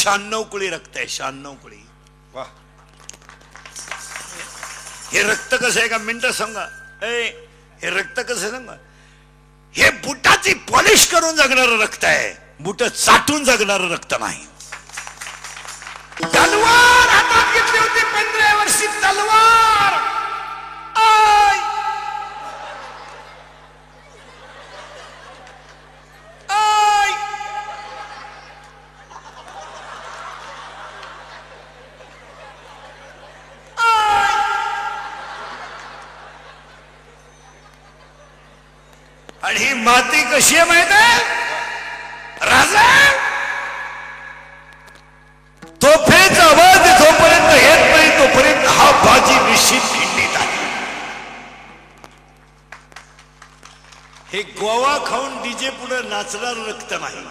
96 कुळी रक्त आहे, 96 कुळी. वा. हे रक्त कसं आहे का मिनिट सांगा. हे रक्त कसं सांगा. हे बुटाची पॉलिश करून जगणारं रक्त आहे, बुट चाटून जगणारं रक्त नाही. तलवार हातात घेतली होती 15 वर्षी तलवार. आय आय आणि ही माती कशी आहे माहित आहे राजा. तोफेचा आवाज जोपर्यंत येत नाही तोपर्यंत हा बाजी निश्चित खिंडीत आहे. हे गोवा खाऊन डीजे पुढे नाचणार रक्त नाही.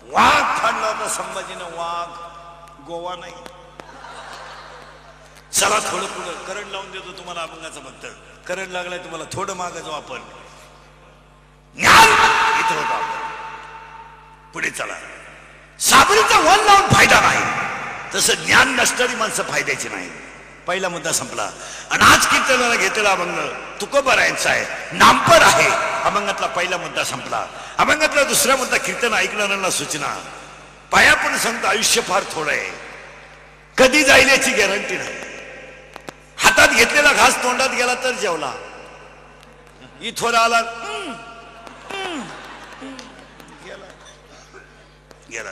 वाघ फाडला होता संभाजीनं, वाघ, गोवा नाही. चला थोडं पुढं करंट लावून देतो तुम्हाला अभंगाचं फक्त. करंट लागलाय तुम्हाला, थोडं मागं जाऊ आपण. ज्ञान इथं होतं आपण, पुढे चला. साबरीचा वन लावून फायदा नाही, तसं ज्ञान नसणारी माणसं फायद्याची नाही. पहिला मुद्दा संपला. आणि आज कीर्तनाला घेतलेला अभंग तुकोबारायांचा आहे, नामपर आहे. अभंगातला पहिला मुद्दा संपला. अभंगातला दुसरा मुद्दा कीर्तन ऐकणाऱ्यांना सूचना. पाया पण सांगतो आयुष्य फार थोडं आहे, कधी जाईल याची गॅरंटी नाही. हातात घेतलेला घास तोंडात गेला तर जेवला, इथवर आला गेला.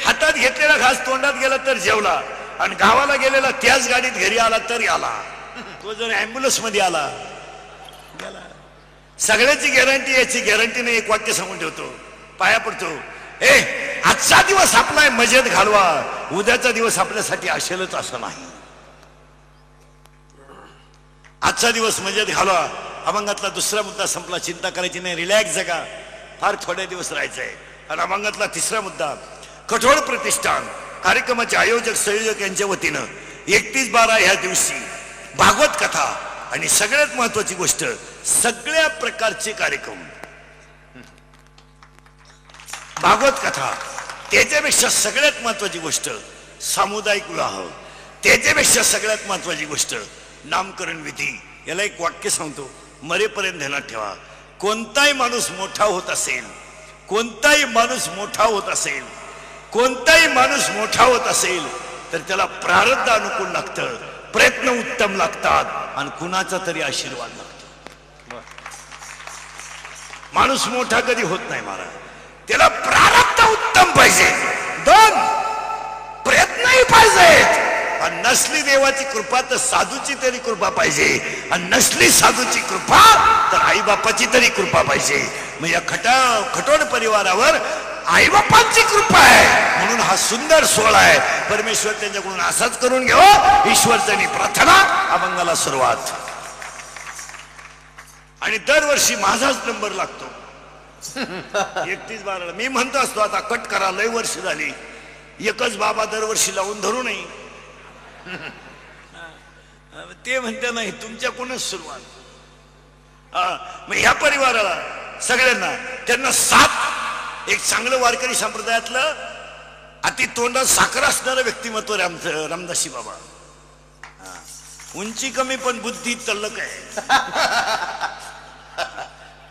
हातात घेतलेला घास तोंडात गेला तर जेवला, आणि गावाला गेलेला त्याच गाडीत घरी आला तरी आला. तो जर ऍम्ब्युलन्स मध्ये आला गेला. सगळ्याची गॅरंटी, याची गॅरंटी नाही. एक वाक्य सांगून ठेवतो, पाया पडतो. आजचा दिवस आपला मजेत घालवा, उद्याचा दिवस आपल्यासाठी असेलच असं नाही. आजचा दिवस मजेत घालवा. अभंगातला दुसरा मुद्दा संपला. चिंता करायची नाही, रिलॅक्स जगा, फार थोडे दिवस राहायचंय. आणि अभंगातला तिसरा मुद्दा, कठोर प्रतिष्ठान कार्यक्रमाचे आयोजक संयोजक यांच्या वतीनं 31/12 ह्या दिवशी भागवत कथा आणि सगळ्यात महत्वाची गोष्ट सगळ्या प्रकारचे कार्यक्रम. भागवत कथा, त्याच्यापेक्षा सगळ्यात महत्वाची गोष्ट सामुदायिक विवाह, त्याच्यापेक्षा सगळ्यात महत्वाची गोष्ट नामकरण विधी. याला एक वाक्य सांगतो, मरेपर्यंत ध्यानात ठेवा. कोणताही माणूस मोठा होत असेल, कोणताही माणूस मोठा होत असेल, कोणताही माणूस मोठा होत असेल तर त्याला प्रारब्ध अनुकूल लागतं, प्रयत्न उत्तम लागतात, आणि कुणाचा तरी आशीर्वाद लागतो. माणूस मोठा कधी होत नाही महाराज, त्याला प्रारब्ध उत्तम पाहिजे, 2 प्रयत्नही पाहिजेत. आणि नसली देवाची कृपा तर साधूची तरी कृपा पाहिजे, आणि नसली साधूची कृपा तर आई बापाची तरी कृपा पाहिजे. मग या कठोर परिवारावर आई बापांची कृपा आहे म्हणून हा सुंदर सोहळा आहे. परमेश्वर त्यांच्याकडून असाच करून घ्यावं, ईश्वरचरणी प्रार्थना. अभंगाला सुरुवात. आणि दरवर्षी माझाच नंबर लागतो 31/12. मी म्हणतो असतो आता कट करा, लय वर्ष झाली, एकच बाबा दरवर्षी लावून धरू नये. ते म्हणते नाही, तुमच्याकडूनच सुरुवात. मग ह्या परिवाराला सगळ्यांना, त्यांना 7 एक चांगलं वारकरी संप्रदायातलं अति तोंडात साखर असणारं व्यक्तिमत्व रामदासी बाबा. उंची कमी पण बुद्धी तल्लक आहे.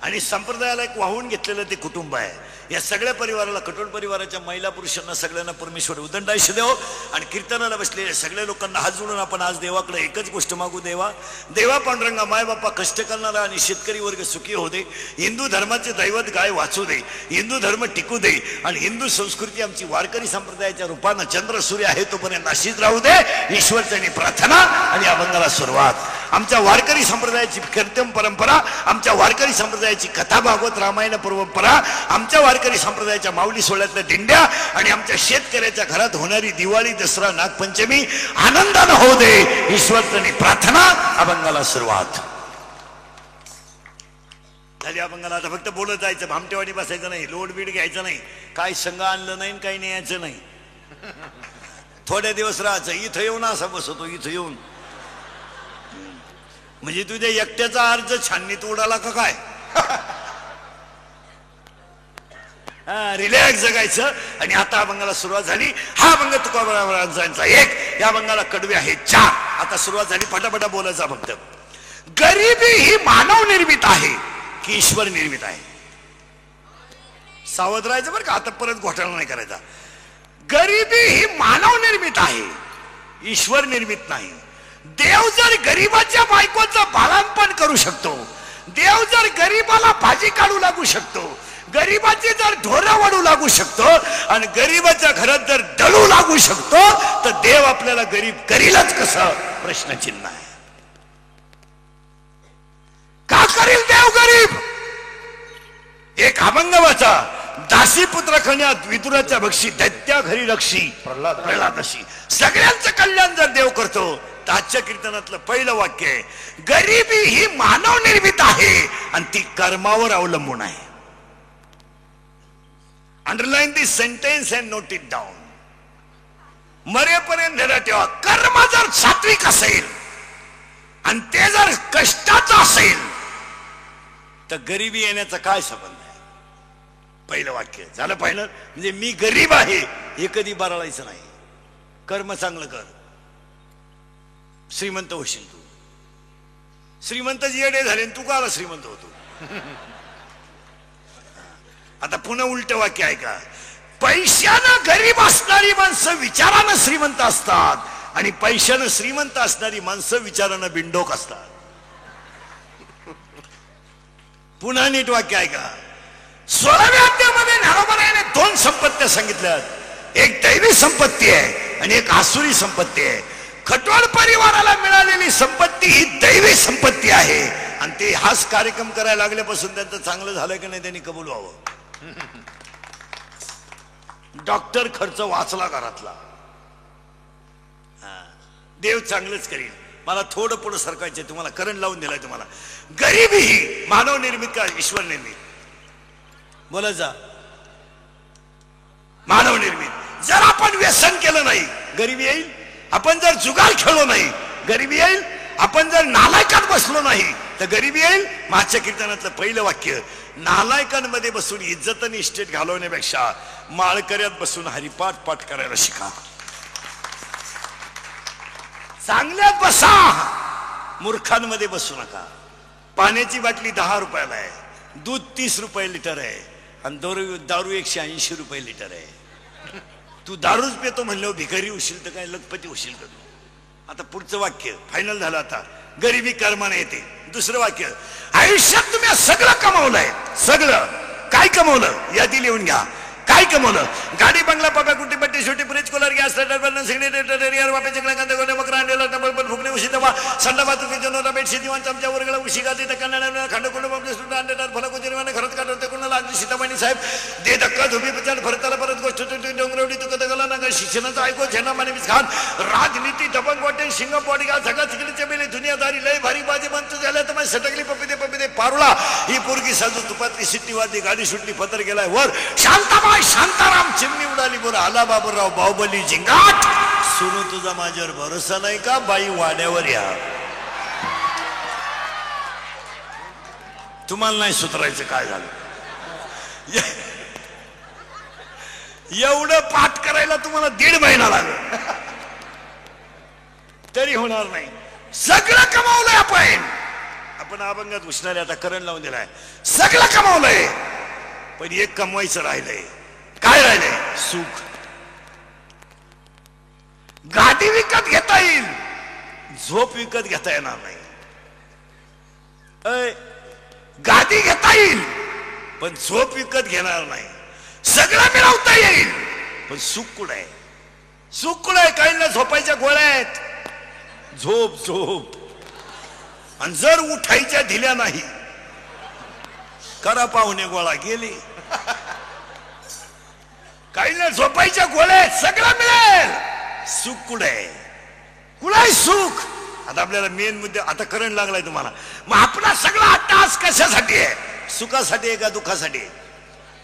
आणि संप्रदायाला एक वाहून घेतलेलं ते कुटुंब आहे. या सगळ्या परिवाराला, कठोर परिवाराच्या महिला पुरुषांना सगळ्यांना परमेश्वर उदंड आयुष्य देव. आणि कीर्तनाला बसलेल्या सगळ्या लोकांना हात जोडून आपण आज देवाकडे एकच गोष्ट मागू. देवा पांडुरंगा, माय बापा कष्ट करणारा आणि शेतकरी वर्ग सुखी होऊ दे. हिंदू धर्माचे दैवत गाय वाचू दे, हिंदू धर्म टिकू दे, आणि हिंदू संस्कृती आमची वारकरी संप्रदायाच्या रूपानं चंद्र सूर्य आहे तोपर्यंत अशीच राहू दे. ईश्वरचरणी प्रार्थना आणि अभंगाला सुरुवात. आमच्या वारकरी संप्रदायाची कीर्तन परंपरा, आमच्या वारकरी संप्रदायाची कथा भागवत रामायण परंपरा, आमच्या वारकरी संप्रदायाच्या माऊली सोहळ्यातल्या दिंड्या, आणि आमच्या शेतकऱ्याच्या घरात होणारी दिवाळी, दसरा, नागपंचमी आनंदानं होऊ दे. ईश्वरचरणी प्रार्थना. अभंगाला सुरुवात झाली. अभंगाला आता फक्त बोलत जायचं, भामटेवाडी बसायचं नाही, लोड बीड घ्यायचं नाही, काय संघ आणलं नाही, काही न्यायचं नाही. थोडे दिवस राहायचं. इथं येऊन असा बसतो, इथं येऊन म्हणजे तुझ्या एकट्याचा अर्ज छाननीत उडाला का काय? रिलॅक्स जगायचं. आणि आता अभंगाला सुरुवात झाली. हा अभंग तुकोबाराजांचा एक, या अभंगाला कडवे आहे 4. आता सुरुवात झाली, फटाफटा बोलायचा फक्त. गरिबी ही मानव निर्मित आहे की ईश्वर निर्मित आहे? सावध राहायचं बरं का, आता परत घोटाळा नाही करायचा. गरिबी ही मानव निर्मित आहे, ईश्वर निर्मित नाही. देव जर गरिबाच्या बायकोचं बाळंपण करू शकतो, देव जर गरिबाला भाजी काढू लागू शकतो, गरिबाची जर ढोरं वाढू लागू शकतो, आणि गरिबाच्या घरात जर दळू लागू शकतो, तर देव आपल्याला गरीब करीलच कसं? प्रश्नचिन्ह आहे. का करील देव गरीब? एक अभंग वाचा. दासी पुत्र कन्यात विदुराच्या भक्षी, दैत्या घरी रक्षी प्रल्हादाशी. सगळ्यांचं कल्याण जर देव करतो, तर आजच्या कीर्तनातलं पहिलं वाक्य आहे, गरिबी ही मानव निर्मित आहे आणि ती कर्मावर अवलंबून आहे. Underline this sentence and note it down. मरेपर्यंत धरा ठेवा. कर्म जर सात्विक असेल आणि ते जर कष्टाचं असेल, तर गरिबी येण्याचा काय संबंध आहे? पहिलं वाक्य झालं पाहिलं. म्हणजे मी गरीब आहे हे कधी बरळायचं नाही. कर्म चांगलं कर, श्रीमंत होशील तू. श्रीमंत येडे झाले तू का आला श्रीमंत होतो? आता पुन्हा उलट वाक्य आहे का? पैशानं गरीब असणारी माणसं विचारानं श्रीमंत असतात, आणि पैशानं श्रीमंत असणारी माणसं विचारानं बिंडोक असतात. पुन्हा नीट वाक्य आहे का? 16व्या अध्यायामध्ये ज्ञानोबाने 2 संपत्त्या सांगितल्यात. एक दैवी संपत्ती आहे आणि एक आसुरी संपत्ती आहे. खटवाल परिवाराला मिळालेली संपत्ती ही दैवी संपत्ती आहे, आणि ते हाच कार्यक्रम करायला लागल्यापासून त्यांचं चांगलं झालं की नाही त्यांनी कबूल व्हावं. डॉक्टर खर्च वाचला घरातला. देव चांगलंच करील. मला थोडं पुढे सरकायचं, तुम्हाला करंट लावून दिलाय तुम्हाला. गरिबी ही मानव निर्मित का ईश्वर निर्मित? बोला जा. मानव निर्मित. जर आपण व्यसन केलं नाही, गरिबी येईल. आपण जर जुगार खेळलो नाही, गरिबी येईल. आपण जर नालायकात बसलो नाही, तर गरिबी येईल. मागच्या कीर्तनातलं पहिलं वाक्य, नालायकांमध्ये बसून इज्जत आणि इस्टेट घालवण्यापेक्षा माळकऱ्यात बसून हरिपाठ पाठ करायला शिका. चांगल्यात बसा, मूर्खांमध्ये बसू नका. पाण्याची बाटली 10 रुपयाला आहे, दूध 30 रुपये लिटर आहे, आणि दारू 180 रुपये लिटर आहे. तू दारूच पितो म्हणलं भिकारी होशील तर काय लखपती होशील का तू? आता पुढचं वाक्य फायनल झालं. आता गरिबी कर्माने येते. दुसरं वाक्य, आयुष्यात तुम्ही सगळं कमावलंय. सगळं काय कमावलं? यादी लिहून घ्या. काय कमवलं? गाडी, बंगला, पापा, कुटी, पट्टी, छोटी, फ्रीज, कूलर, गॅस, सिलेंडर, सिग्नेटर, वाप्याचे कांदे, गोणे, मकरा, अंडेला, डबल पण फुकणे, उशी दवा, संडा, बाथरूम, जनोरा, बेडशीट, दिवाण, चमचा, वरगळा, उशी गादी, कन्नडा, खंडकुंड, बंगले, सुद्धा, अंडेदार, फलको, जिरवाने, खरंच काढवते, कोणाला अगदी सीताबाई साहेब दे धक्का, धुबी, पचाड, भरताला परत गोष्ट, डोंगरवडी, तुका दगला, नगर, शिक्षणाचं ऐकू, झेंडा, माने, खान, राजनीती, दबंग, वाटे, शिंग, बॉडीगार्ड, सगळा तिकडे बेले, दुनियादारी, लय भारी बाजी मंच झाल्या, तर माझी सटकली, पपिते पारुळा, ही पोरगी साजू तुपातली शिट्टीवादी, गाडी सुटली, पत्र गेलाय वर, शांताबाई, शांताराम, चिमणी उडाली, बोला आला बाबूराव, बाहुबली, झिंगाट. सुनू तुझा माझ्यावर भरोसा नाही का? बाई वाड्यावर या. तुम्हाला नाही सुधारायचं काय झालं? एवढं पाठ करायला तुम्हाला 1.5 महिना लागेल, तरी होणार नाही. सगळं कमावलंय आपण अभंगात घुसणारे. आता करण लावून दिलाय. सगळं कमावलंय, पण एक कमवायचं राहिलंय. काय राहिलंय? सुख. गाडी विकत घेता येईल, झोप विकत घेता येणार नाही. गाडी घेता येईल, पण झोप विकत घेणार नाही. सगळं मिळवता येईल, पण सुख कुठं आहे? सुख कुठं आहे? काही ना झोपायच्या गोळ्या आहेत. झोप झोप. आणि जर उठायच्या दिल्या नाही, करा पाहुणे गोळा गेली. काही ना झोपायच्या गोळ्या आहेत, सगळं मिळेल. सुख कुठे आहे? कुठे सुख? आता आपल्याला मेन मुद्दे. आता करंट लागलाय तुम्हाला. मग आपला सगळा तास कशासाठी आहे? सुखासाठी आहे का दुःखासाठी?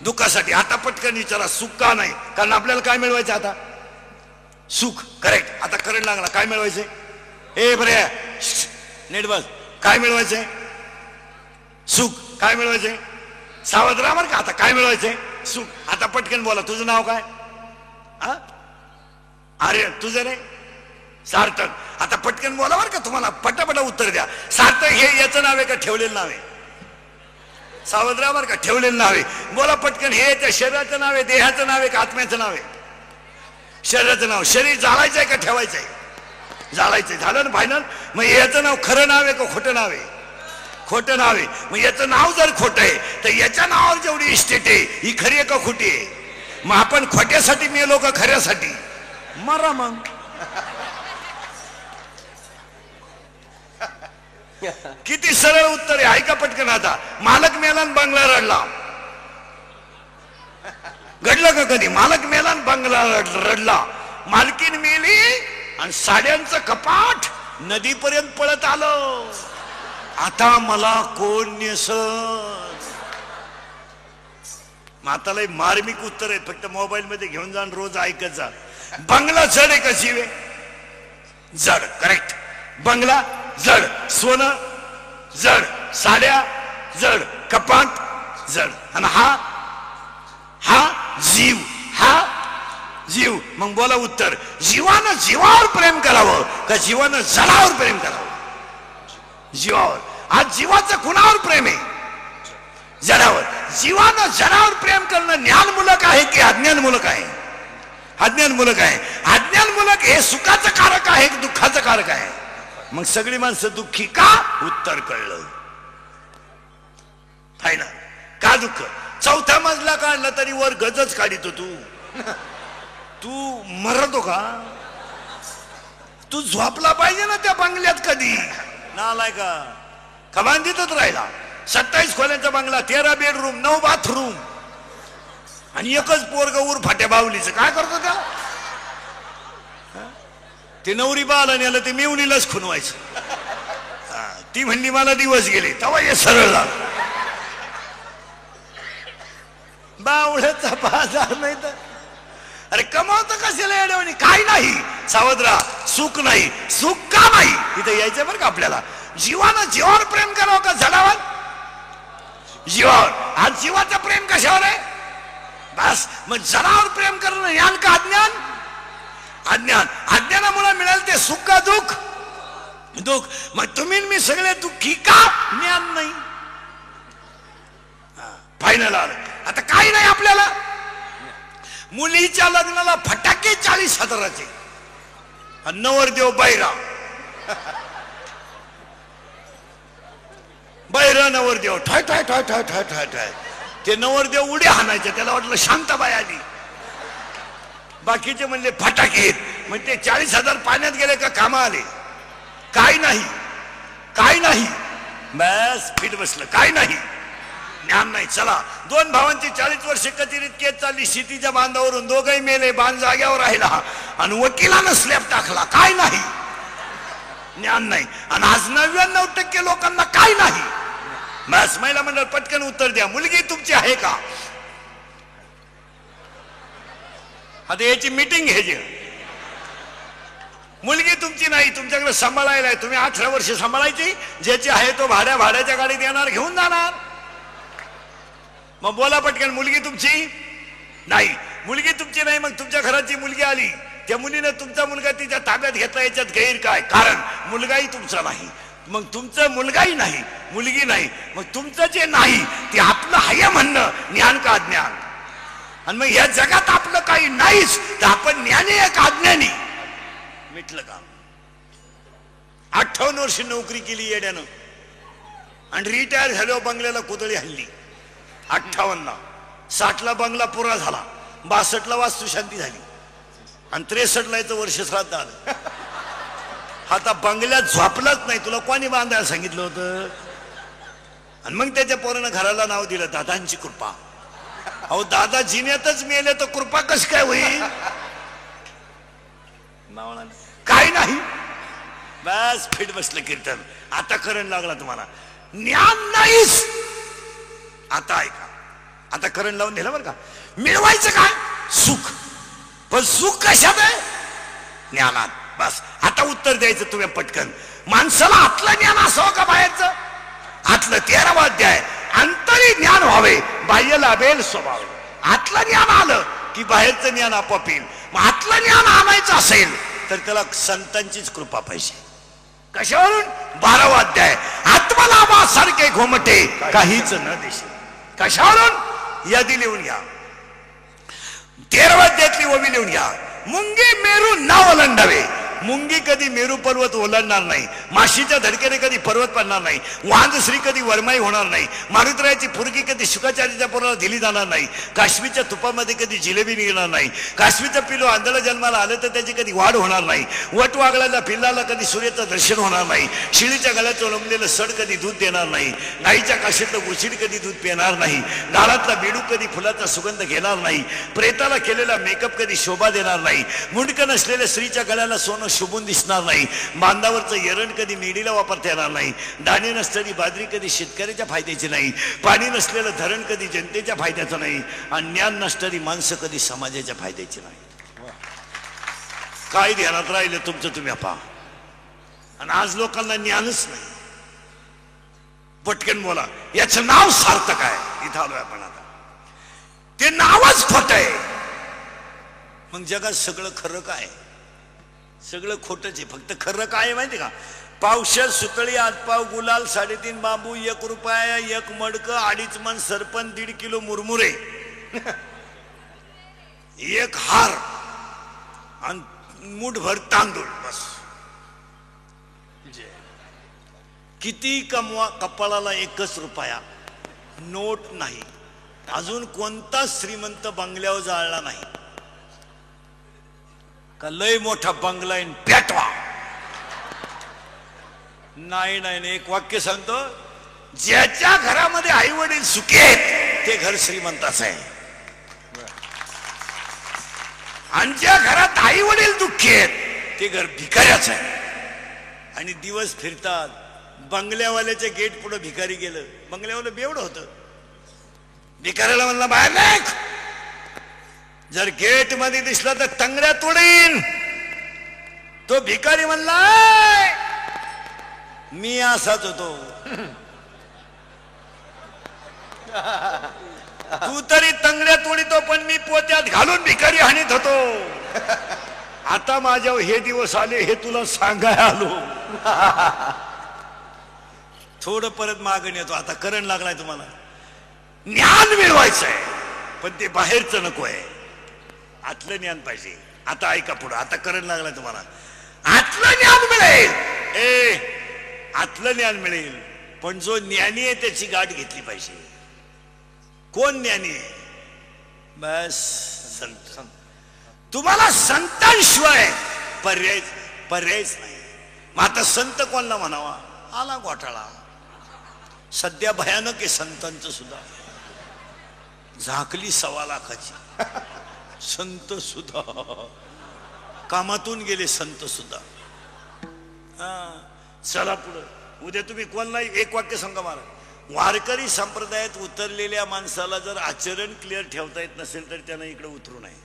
दुःखासाठी. आता पटकन विचारा, सुख का नाही? कारण आपल्याला काय मिळवायचं आता? सुख. करेक्ट. आता करंट लागला. काय मिळवायचंय? ए बरे नेट बस. काय मिळवायचंय? सुख. काय मिळवायचंय? सावध राहा बरं का. आता काय मिळवायचंय? सुख. आता पटकन बोला, तुझं नाव काय? अरे तुझं रे सार्थक. आता पटकन बोला बरं का, तुम्हाला पटापटा उत्तर द्या. सार्थक हे याचं नाव आहे का ठेवलेलं नाव आहे? सावध राहा बरं का, ठेवलेलं नाव आहे. बोला पटकन, हे त्या शरीराचं नाव आहे, देहाचं नाव आहे का आत्म्याचं नाव आहे? शरीराचं नाव. शरीर जाळायचंय का ठेवायचंय? जाळायचंय. झालं ना फायनल. मग याचं नाव खरं नाव आहे का खोटं नाव आहे? खोटं नाव आहे. मग याचं नाव जर खोटं आहे तर याच्या नावावर जेवढी इस्टेट आहे ही खरी आहे का खोटी आहे? मग आपण खोट्यासाठी मेलो का खऱ्यासाठी? मरा मग. किती सरळ उत्तर आहे, ऐका पटकन. आता मालक मेला आणि बंगला रडला. घडलं का कधी? मालक मेला आणि बंगला रडला. मालकीन मेली आणि साड्यांचं कपाट नदीपर्यंत पळत आलं. आता मला कोण नेसत? माताला मार्मिक उत्तर आहेत, फक्त मोबाईल मध्ये घेऊन जा, रोज ऐकत जा. बंगला जड आहे का जीव आहे? जड. करेक्ट. बंगला जड, सोनं जड, साड्या जड, कपाट जड. आणि हा जीव. हा जीव. मग बोला उत्तर. जीवानं जीवावर प्रेम करावं का जीवानं जडावर प्रेम करावं? जीवावर. आज जीवाचं कुणावर प्रेम आहे? जडावर. जीवानं जडावर प्रेम करणं ज्ञानमूलक आहे की अज्ञानमूलक आहे? अज्ञानमूलक आहे. अज्ञानमूलक हे सुखाचं कारक आहे की दुःखाचं कारक आहे? मग सगळी माणसं दुःखी का? उत्तर कळलं. फायनल. का दुःख? चौथा मजला काढला तरी वर गजच काढितो तू मरतो का? तू झोपला पाहिजे ना त्या बंगल्यात कधी. नालाय का बांधितच राहिला. 27 खोल्यांचा बंगला, 13 बेडरूम, 9 बाथरूम आणि एकच पोरग उर फाट्या बावलीचं. काय करतो त्याला? ते नवरी बाला नेलं, ते मिवणीलाच खुनवायचं. ती म्हणली मला दिवस गेले, तेव्हा हे सरळ झालं. बावळ्याचा बाजार नाही तर अरे कमावतं कशाला येडवणी? काय नाही. सावध राहा. सुख नाही. सुख का नाही इथे यायचं बरं का आपल्याला. जीवानं जीवावर प्रेम करावं का जडावर? जीवावर. आज जीवाचं प्रेम कशावर आहे? बस. मग जडावर प्रेम करणं ज्ञान का अज्ञान? अज्ञान. अज्ञानामुळे मिळेल ते सुख का दुःख? दुःख. मग तुम्ही मी सगळे दुःखी का? ज्ञान नाही. फायनल आलं. आता काही नाही आपल्याला. मुलीच्या लग्नाला फटाके 40,000चे आणि नवरदेव बैरा. बैरा नवरदेव ठाय ठाय ठाय ठाय ठाय ठाय ठाय. ते नवरदेव उड्या हाणायचे. त्याला वाटलं शांताबाई आली. बाकीचे म्हणले फटाके. म्हणजे ते 40,000 पाण्यात गेले का कामा आले? काय नाही. काय नाही. बस फिट बसलं. काय नाही. ज्ञान नाही. चला, 2 भावांची 40 वर्ष कथित केस चालली. शेतीच्या बांधावरून दोघही मेले. बांध जाग्यावर राहिला आणि वकिलानं स्लॅब टाकला. काय नाही. ज्ञान नाही. आणि आज 99% लोकांना काय नाही. बस. महिला मंडळ पटकन उत्तर द्या. मुलगी तुमची आहे का? आता याची मीटिंग घ्यायची. मुलगी तुमची नाही, तुमच्याकडे सांभाळायला आहे. तुम्ही 18 वर्ष सांभाळायची. ज्याची आहे तो भाड्याच्या गाडीत येणार, घेऊन जाणार. मग बोला पटकन. मुलगी तुमची नाही. मुलगी तुमची नाही. मग तुमच्या घराची मुलगी आली. त्या मुलीने तुमचा मुलगा तिच्या ताब्यात घेतला. याच्यात गैर काय? कारण मुलगाही तुमचा नाही. मग तुमचा मुलगाही नाही, मुलगी नाही. मग तुमचं जे नाही ते आपलं आहे म्हणणं ज्ञान का अज्ञान? आणि मग या जगात आपलं काही नाहीच तर आपण ज्ञानी आहे का अज्ञानी? मिटलं का? 58 वर्ष नोकरी केली येड्यानं आणि रिटायर झाल्यावर बंगल्याला कुदळी हल्ली. 58. 60ला बंगला पुरा झाला. 62ला वास्तुशांती झाली आणि 63ला याचं वर्ष श्राद्ध आलं. आता बंगल्यात झोपलाच नाही. तुला कोणी बांधायला सांगितलं होतं? आणि मग त्याच्या पोरानं घराला नाव दिलं दादांची कृपा. अहो दादा जिन्यातच मेले तर कृपा कशी काय होईल? काय नाही. बस फिट बसलं कीर्तन. आता करंट लागला तुम्हाला. ज्ञान नाहीच. आता ऐका. आता करंट लावून दिलं बरं का. मिळवायचं काय? सुख. पण सुख कशात आहे? ज्ञानात. बस. आता उत्तर द्यायचं तुम्ही पटकन. माणसाला आतलं ज्ञान असावं का बाहेरचं? आतलं. 13वा अध्याय. अंतरी ज्ञान व्हावे, बाह्य लाभेल स्वभाव. आतलं ज्ञान आलं की बाहेरचं ज्ञान आपोआप येईल. मग आतलं ज्ञान आणायचं असेल तर त्याला संतांचीच कृपा पाहिजे. कशावरून? 12वा अध्याय, आत्मलाभासारखे घोमटे काहीच न देशील. कशावरून? यादी लिहून घ्या. 13व्या अध्यायातली ओवी लिहून घ्या. मुंगी मेरू न ओलांडावे. मुंगी कधी मेरू पर्वत ओलांडणार नाही. माशीच्या धडकेने कधी पर्वत पडणार नाही. वांदश्री कधी वरमाई होणार नाही. मारुतरायाची पुरगी कधी शुकाचार्याच्या पोराला दिली जाणार नाही. काश्मीरच्या तुपामध्ये कधी जिलेबी निघणार नाही. काश्मीरचं पिलो आंधळ जन्माला आलं तर त्याची कधी वाढ होणार नाही. वटवागळाला पिल्लाला कधी सूर्याचं दर्शन होणार नाही. शिळीच्या गळ्यात ओलंबलेलं सड कधी दूध देणार नाही. गाईच्या काशीतलं उशीड कधी दूध पिणार नाही. गाळातला बेडूक कधी फुलाचा सुगंध घेणार नाही. प्रेताला केलेला मेकअप कधी शोभा देणार नाही. मुंडकं नसलेल्या स्त्रीच्या गळ्याला सोनं शुभून दिसणार नाही. बांधावरचं एरण कधी मेडीला वापरता येणार नाही. दाणे नसलेली बाजरी कधी शेतकऱ्याच्या फायद्याची नाही. पाणी नसलेलं धरण कधी जनतेच्या फायद्याचं नाही. आणि ज्ञान नसणारी माणसं कधी समाजाच्या फायद्याची नाही. काय ध्यानात राहिलं तुमचं तुम्ही पहा. आणि आज लोकांना ज्ञानच नाही. पटकन बोला, याचं नाव सार्थक आहे. इथं आलोय आपण आता. ते नावच खोट आहे. मग जगात सगळं खरं काय? सगळं खोटच आहे. फक्त खरं काय आहे माहिती का? पावशेर सुतळी, आतपाव गुलाल, 3.5 बांबू, 1 रुपया, 1 मडक, 2.5 मन सरपण, 1.5 किलो मुरमुरे, 1 हार आणि मुठभर तांदूळ, बस. किती कमवा, कपाळाला 1 रुपया, नोट नाही. अजून कोणता श्रीमंत बंगल्यावर जाळला नाही. का लय मोठा बंगला आहे पेटवा? नाही नाही. एक वाक्य सांगतो, ज्याच्या घरामध्ये आई वडील सुखी आहेत ते घर श्रीमंताचं आहे. आणि ज्या घरात आई वडील दुःखी आहेत ते घर भिकाऱ्याचं आहे. आणि दिवस फिरतात. बंगल्यावाल्याच्या गेट पुढे भिकारी गेलं. बंगल्यावालं बेवडं होतं. भिकाऱ्याला म्हणला बाहेर निघ. जर गेट मध्ये दिसला तर तंगड्या तोडीन. तो भिकारी म्हणला मी असाच होतो. तू तरी तंगड्या तोडीतो पण मी पोत्यात घालून भिकारी हाणीत होतो. आता माझ्यावर हे दिवस आले हे तुला सांगायला आलो. थोडं परत मागण येतो. आता करंट लागलाय तुम्हाला. ज्ञान मिळवायचंय पण ते बाहेरचं नको आहे. आतलं ज्ञान पाहिजे. आता ऐका पुढं. आता करंट लागलाय तुम्हाला. आतलं ज्ञान मिळेल. आतलं ज्ञान मिळेल पण जो ज्ञानी आहे त्याची गाठ घेतली पाहिजे. कोण ज्ञानी आहे? बस संत. तुम्हाला संतांशिवाय पर्यायच नाही. मग आता संत कोणला म्हणावा? आला घोटाळा. सध्या भयानक आहे संतांचं सुद्धा. झाकली 1.25 लाखाची. संत सुद्धा कामातून गेले. संत सुद्धा. चला पुढं. उद्या तुम्ही कोणला एक वाक्य सांगा मला. वारकरी संप्रदायात उतरलेल्या माणसाला जर आचरण क्लिअर ठेवता येत नसेल तर त्यानं इकडे उतरू नये.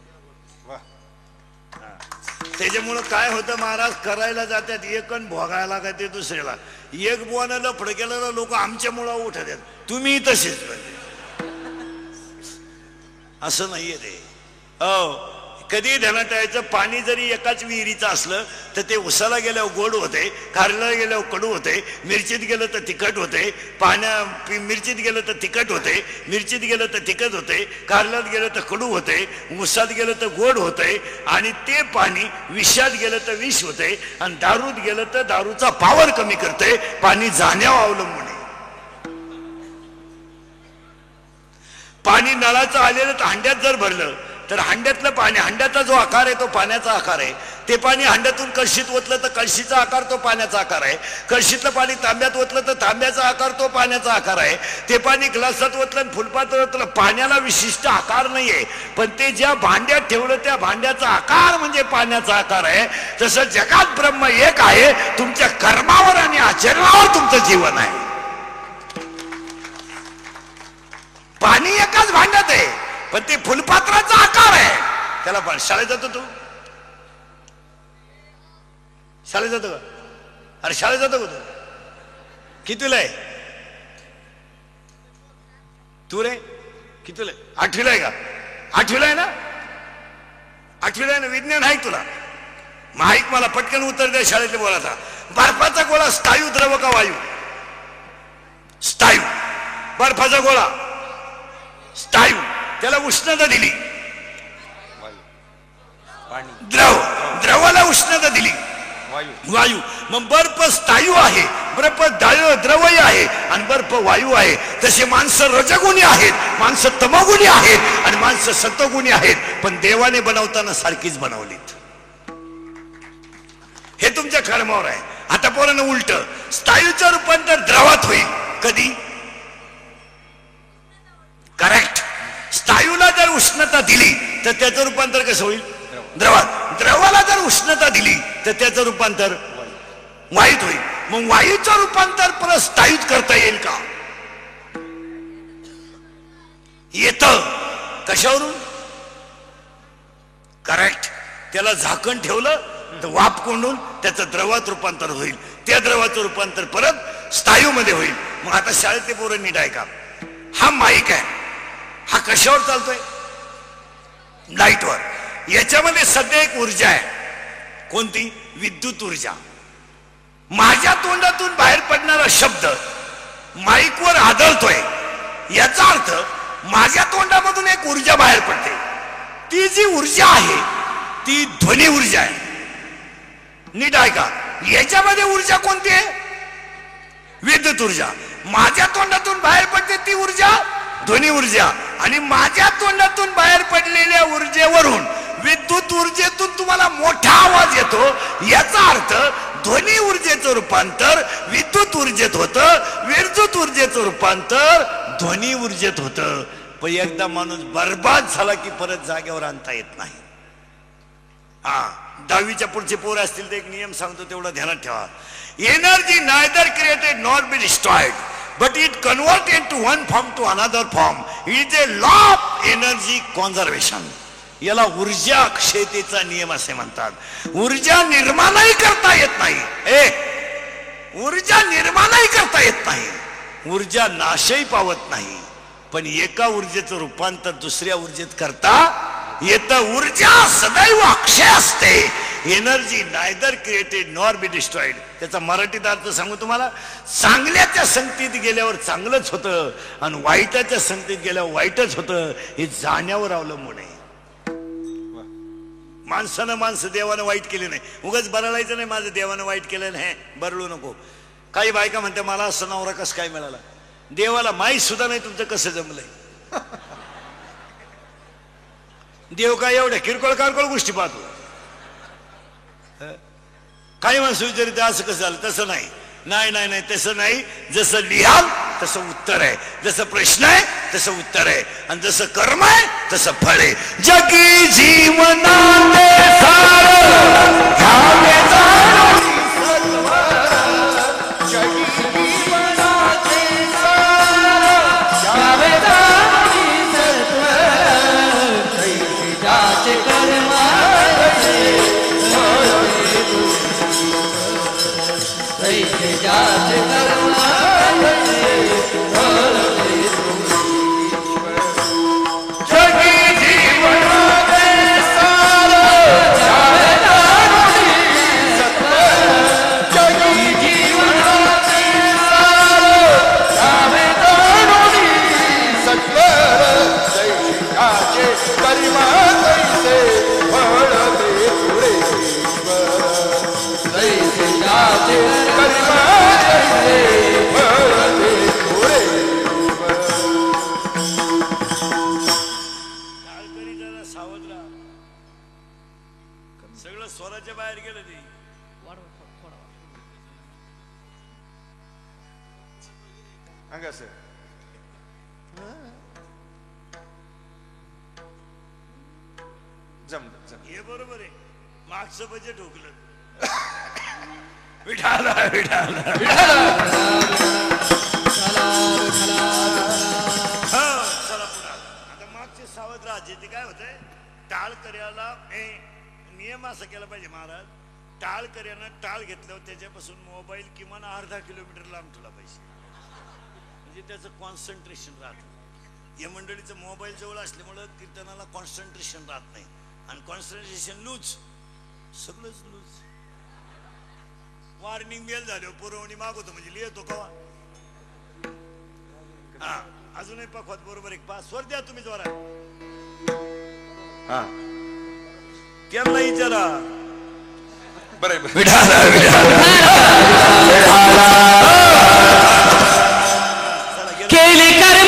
त्याच्यामुळं काय होतं महाराज, करायला जातात एक आणि भोगायला काय ते दुसऱ्याला. एक बुवानं लफड केलेलं लोक आमच्या मुळं उठत आहेत. तुम्ही तसेच असं नाहीये ते. हो, कधी ध्यानात ठेवायचं. पाणी जरी एकाच विहिरीचं असलं तर ते उसाला गेल्यावर गोड होते, कारल्याला गेल्यावर कडू होते, मिरचीत गेलं तर तिखट होते, मिरचीत गेलं तर तिखट होते, मिरचीत गेलं तर तिखट होते, कारल्यात गेलं तर कडू होते, उसात गेलं तर गोड होते. आणि ते पाणी विषात गेलं तर विष होते आणि दारूत गेलं तर दारूचा पावर कमी करते. पाणी जाण्यावर अवलंबून आहे. पाणी नळाचं आलेलं तर हांड्यात जर भरलं तर हांड्यातलं पाणी, हांड्याचा जो आकार आहे तो पाण्याचा आकार आहे. ते पाणी हांड्यातून कळशीत ओतलं तर कळशीचा आकार तो पाण्याचा आकार आहे. कळशीतलं पाणी तांब्यात ओतलं तर तांब्याचा आकार तो पाण्याचा आकार आहे. ते पाणी ग्लासात ओतलं आणि फुलपात्रात ओतलं. पाण्याला विशिष्ट आकार नाहीये पण ते ज्या भांड्यात ठेवलं त्या भांड्याचा आकार म्हणजे पाण्याचा आकार आहे. तसं जगात ब्रह्म एक आहे. तुमच्या कर्मावर आणि आचरणावर तुमचं जीवन आहे. पाणी एकाच भांड्यात आहे पण ते फुलपात्राचा आकार आहे. त्याला पण शाळेत जातो तू? शाळेत जातो का? अरे शाळेत जातो का तू? कितीला आहे तू रे? कितीला आहे? 8वीला आहे का? आठवीला आहे ना? आठवीला आहे ना? विज्ञान आहे तुला? माईक मला पटकन उत्तर द्या शाळेतले बोलाचा. बर्फाचा गोळा स्थायू द्रव का वायू? स्थायू. बर्फाचा गोळा स्थायू, त्याला उष्णता दिली द्रव, द्रवाला उष्णता दिली वायू. मग बर्फ स्थायू आहे, बर्फ द्रवही आहे आणि बर्फ वायू आहे. तसे माणसं रजगुणी आहेत, माणसं तमगुणी आहेत आणि माणसं सत्वगुणी आहेत. पण देवाने बनवताना सारखीच बनवलीत. हे तुमच्या कर्मावर आहे. आता पोरांना उलट, स्थायूचं रूपांतर द्रवात होईल. कधी? करेक्ट. स्थायूला जर उष्णता दिली तर त्याचं रूपांतर कसं होईल? द्रवात. द्रवाला जर उष्णता दिली तर त्याचं रूपांतर वायूत होईल. मग वायूचं रूपांतर परत स्थायूत करता येईल का? येत. कशावरून? करेक्ट. त्याला झाकण ठेवलं तर वाफ कोंडून त्याचं द्रवात रूपांतर होईल. त्या द्रवाचं रूपांतर परत स्थायू मध्ये होईल. मग आता शाळेतले पोरं नीट आहे का? हा माईक आहे, हा कशावर चालतोय? लाईटवर. याच्यामध्ये सध्या एक ऊर्जा आहे. कोणती? विद्युत ऊर्जा. माझ्या तोंडातून बाहेर पडणारा शब्द माईकवर आदळतोय, याचा अर्थ माझ्या तोंडामधून एक ऊर्जा बाहेर पडते. ती जी ऊर्जा आहे ती ध्वनी ऊर्जा आहे. नीट आहे का? याच्यामध्ये ऊर्जा कोणती आहे? विद्युत ऊर्जा. माझ्या तोंडातून बाहेर पडते ती ऊर्जा ध्वनी ऊर्जा. आणि माझ्या तोंडातून बाहेर पडलेल्या ऊर्जेवरून विद्युत ऊर्जेतून तुम्हाला मोठा आवाज येतो. याचा अर्थ ध्वनी ऊर्जेचं रूपांतर विद्युत ऊर्जेत होतं, विद्युत ऊर्जेचं रूपांतर ध्वनी ऊर्जेत होतं. पण एकदा माणूस बर्बाद झाला की परत जागेवर आणता येत नाही. हा, 10वीच्या पुढचे पोर असतील तर एक नियम सांगतो, तेवढा ध्यानात ठेवा. Energy neither created nor be destroyed but it converted into one form to another form. It is a law of energy conservation. याला ऊर्जा क्षयतेचा नियम असे म्हणतात. ऊर्जा निर्माणही करता येत नाही, ऊर्जा निर्माणही करता येत नाही, ऊर्जा नाशही पावत नाही. पण एका ऊर्जेचं रूपांतर दुसऱ्या ऊर्जेत करता येतं. ऊर्जा सदैव अक्षय असते. Energy neither created nor be destroyed. त्याचा मराठीत अर्थ सांगू तुम्हाला. चांगल्याच्या संगतीत गेल्यावर चांगलंच होतं आणि वाईटाच्या संगतीत गेल्यावर वाईटच होतं. हे जाण्यावर अवलंबून आहे. माणसं देवानं वाईट केले नाही. उगाच बरळायचं नाही, माझं देवानं वाईट केलं नाही, बरळू नको. काही बायका म्हणते मला असं नवरा कसं काय मिळाला? देवाला माहीत सुद्धा नाही तुमचं कसं जमलंय. देव काय एवढ्या किरकोळ कारकोळ गोष्टी पाहतो. काही माणसं विचारित असं कसं झालं? तसं नाही, नाही नाही नाही, तसं नाही. जसं लिहाल तसं उत्तर आहे, जसं प्रश्न आहे तसं उत्तर आहे, आणि जसं कर्म आहे तसं फळ आहे. जगी जीवनाते सार घ्यावे जाणून सत्व, जगी जीवनाते सार घ्यावे जाणून सत्व, कैसे जाचे कर्माचे कैसे जाचे कर्माचे जगी जीवनाते सार घ्यावे जाणून सत्व, जगी जीवनाते सार घ्यावे जाणून सत्व, कैसे जाचे कर्म कैसे फळ दे पुरे कैसे जाचे कर्म कैसे फळ दे पुरे. काळकरी जरा सावध राहा. सगळं स्वराच्या बाहेर गेलं ते. हे बरोबर आहे. मागचं बजेट हुकलं. विठाला विठाला चला पुढे. आता मागचे सावध राहायचे. ते काय होतंय, टाळ कर्याला नियम असा केला पाहिजे महाराज. टाळ कर्यानं टाळ घेतल्यावर त्याच्यापासून मोबाईल किमान अर्धा किलोमीटर लांब ठेवला पाहिजे, म्हणजे त्याचं कॉन्सन्ट्रेशन राहतं. या मंडळीचं मोबाईल जवळ असल्यामुळं कीर्तनाला कॉन्सन्ट्रेशन राहत नाही आणि कॉन्सन्ट्रेशन लूज, सगळंच लूज. वॉर्निंग बेल झाली पुरवणी मागवतो म्हणजे लिहितो का? हा अजूनही पखवात बरोबर एक पाच स्वर द्या तुम्ही जोरा. हा त्यांना विचारा केले कर्म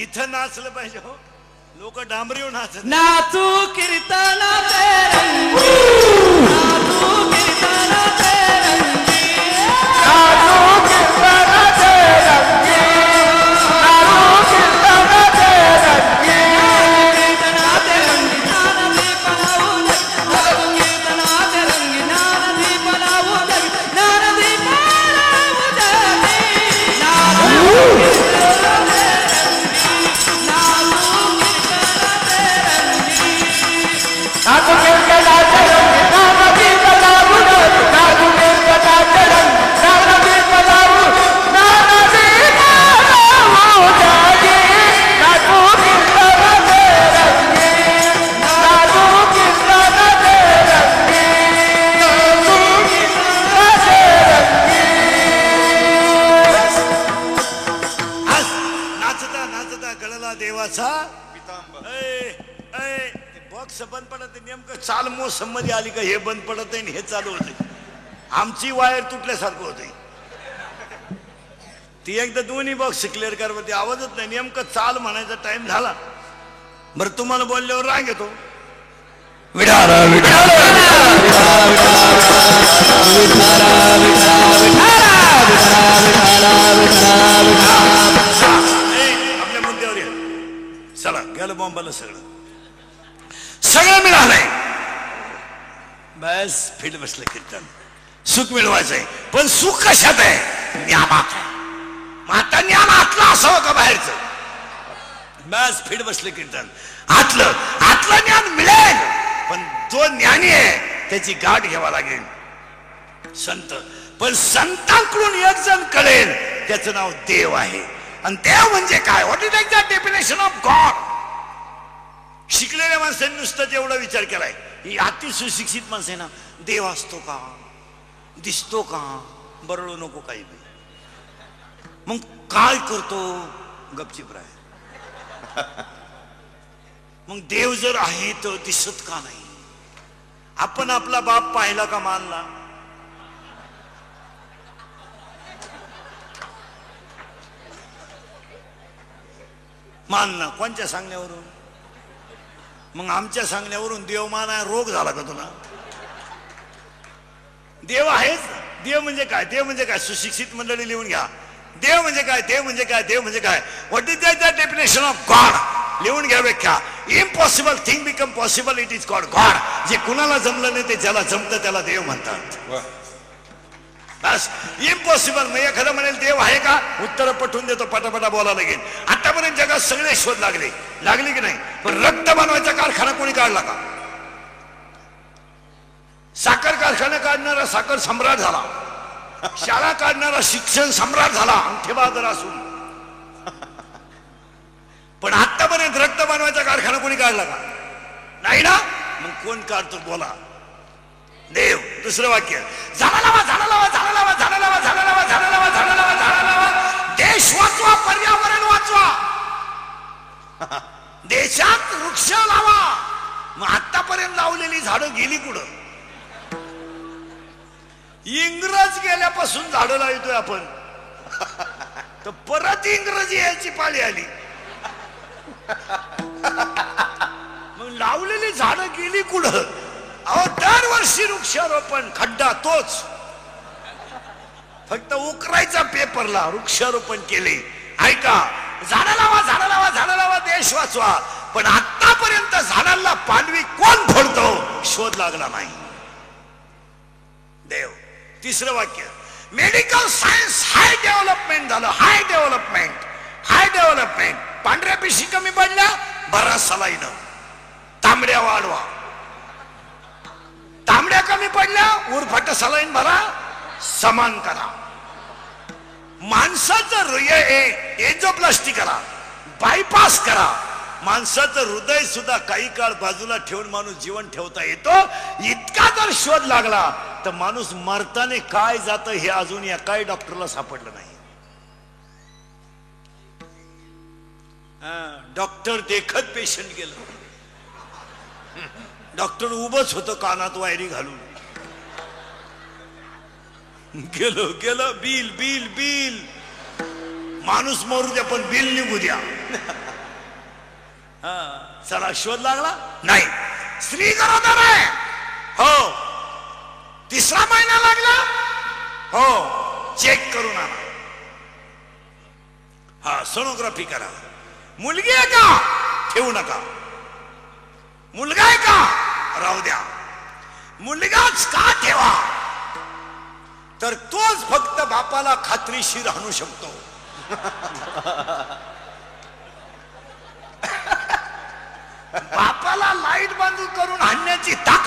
इथं नाचलं पाहिजे हो. लोक डांबरी नाचत नाचू कीर्तनाचे रंगी, नाचू कीर्तनाचे रंगी, नाचू कीर्तनाचे रंगी, नाचू कीर्तनाचे रंगी, कीर्तनाचे रंगी ज्ञानदीप लावू दे, नाचू कीर्तनाचे रंगी ज्ञानदीप लावू दे, ज्ञानदीप लावू दे, नाचू बॉक्स बंद पडत नेमकं चाल मोसम मध्ये आली का हे बंद पडत आहे हे चालू होते. आमची वायर तुटल्यासारखं होते. ती एकदा दोन्ही बॉक्स क्लिअर करवरती आवाजच नाही. नेमकं चाल म्हणायचा टाइम झाला. बरं तुम्हाला बोलल्यावर राग येतो. आपल्या मुद्द्यावर या. चला गेलं बॉम्बाला सगळं मिळालंय. बस फिट बसलं कीर्तन. सुख मिळवायचंय पण सुख कशात आहे? ज्ञानात. आता ज्ञान आतलं असावं का बाहेरचं? बस फिट बसलं कीर्तन. आतलं ज्ञान मिळेल पण जो ज्ञानी आहे त्याची गाठ घ्यावा लागेल. संत पण संतांकडून एक जण कळेल त्याचं नाव देव आहे. आणि देव म्हणजे काय? What is the definition of God? शिकलेल्या माणसांनी नुसतं एवढा विचार केलाय. ही अति सुशिक्षित माणसं आहे ना. देव असतो का? दिसतो का? बरळू नको काही बी. मग काय करतो? गपचिप राह. मग देव जर आहे तर दिसत का नाही? आपण आपला बाप पाहिला का? मानला? मानला कोणत्या सांगण्यावरून? मग आमच्या सांगण्यावरून देव माना रोग झाला का तुला? देव आहेच. देव म्हणजे काय? देव म्हणजे काय? सुशिक्षित मंडळी लिहून घ्या. देव म्हणजे काय? देव म्हणजे काय? देव म्हणजे काय? What is the definition of God? लिहून घ्या व्याख्या. Impossible thing become possible, it is God. God जे कुणाला जमलं नाही ते ज्याला जमतं त्याला देव म्हणतात. बस इम्पॉसिबल. मग एखादा म्हणेल देव आहे का? उत्तर पटवून देतो, पटापटा बोलायला लागेल. आतापर्यंत जगात सगळे शोध लागले की नाही? पण रक्त बनवायचा कारखाना कोणी काढला का? साखर कारखाना काढणारा साखर सम्राट झाला. शाळा काढणारा शिक्षण सम्राट झाला अंगठेबहादर असून. पण आतापर्यंत रक्त बनवायचा कारखाना कोणी काढला का? नाही ना. मग कोण काढतो? बोला. देव. दुसरं वाक्य, झाडा लावा, झाडा लावा, झाडा लावा, झाडा लावा, झाडा लावा, झाडा लावा, झाडा पर्यावरण वाचवा, देशात वृक्ष लावा. मग आतापर्यंत लावलेली झाडं गेली कुठं? इंग्रज गेल्यापासून झाडं लावतोय आपण, तर परत इंग्रजी यायची पाळी आली. मग लावलेली झाडं गेली कुठं? अहो, दरवर्षी वृक्षारोपण, खड्डा तोच, फक्त उकरायचा पेपरला वृक्षारोपण केले. ऐका, झाडं लावा, झाडं लावा, झाडं लावा, देश वाचवा. पण आतापर्यंत झाडांना पालवी कोण फोडतो शोध लागला नाही. देव. तिसरं वाक्य, मेडिकल सायन्स हाय डेव्हलपमेंट झालं. हाय डेव्हलपमेंट, हाय डेव्हलपमेंट. पांढऱ्या पिशी कमी पडल्या, बरा सलाईन. तांबड्या वाढवा. तांबड्या कमी पडल्या, उरफाट सलाईन भरा, समान करा. माणसाचं एंजिओप्लास्टी करा, बायपास करा. माणसाचं हृदय सुद्धा काही काळ बाजूला ठेवून माणूस जीवन ठेवता येतो. इतका जर शोध लागला तर माणूस मरताने काय जातं हे अजून एकाही डॉक्टरला सापडलं नाही. डॉक्टर देखत पेशंट गेलं. डॉक्टर उभंच होतं कानात वायरी घालून. गेलो गेलो, बिल बिल बिल. माणूस मरू द्या पण बिल निघू द्या. चला, शोध लागला नाही. स्त्री गरोदर आहे, हो. तिसरा महिना लागला, हो. चेक करून आणा. हा, सोनोग्राफी करा. मुलगी आहे का? ठेवू नका. मुलगा आहे का? राहू द्या. मुलगाच का ठेवा? तर तोच फक्त बापाला खात्रीशीर आणू शकतो. बापाला लाईट बांधून करून आणण्याची ताकद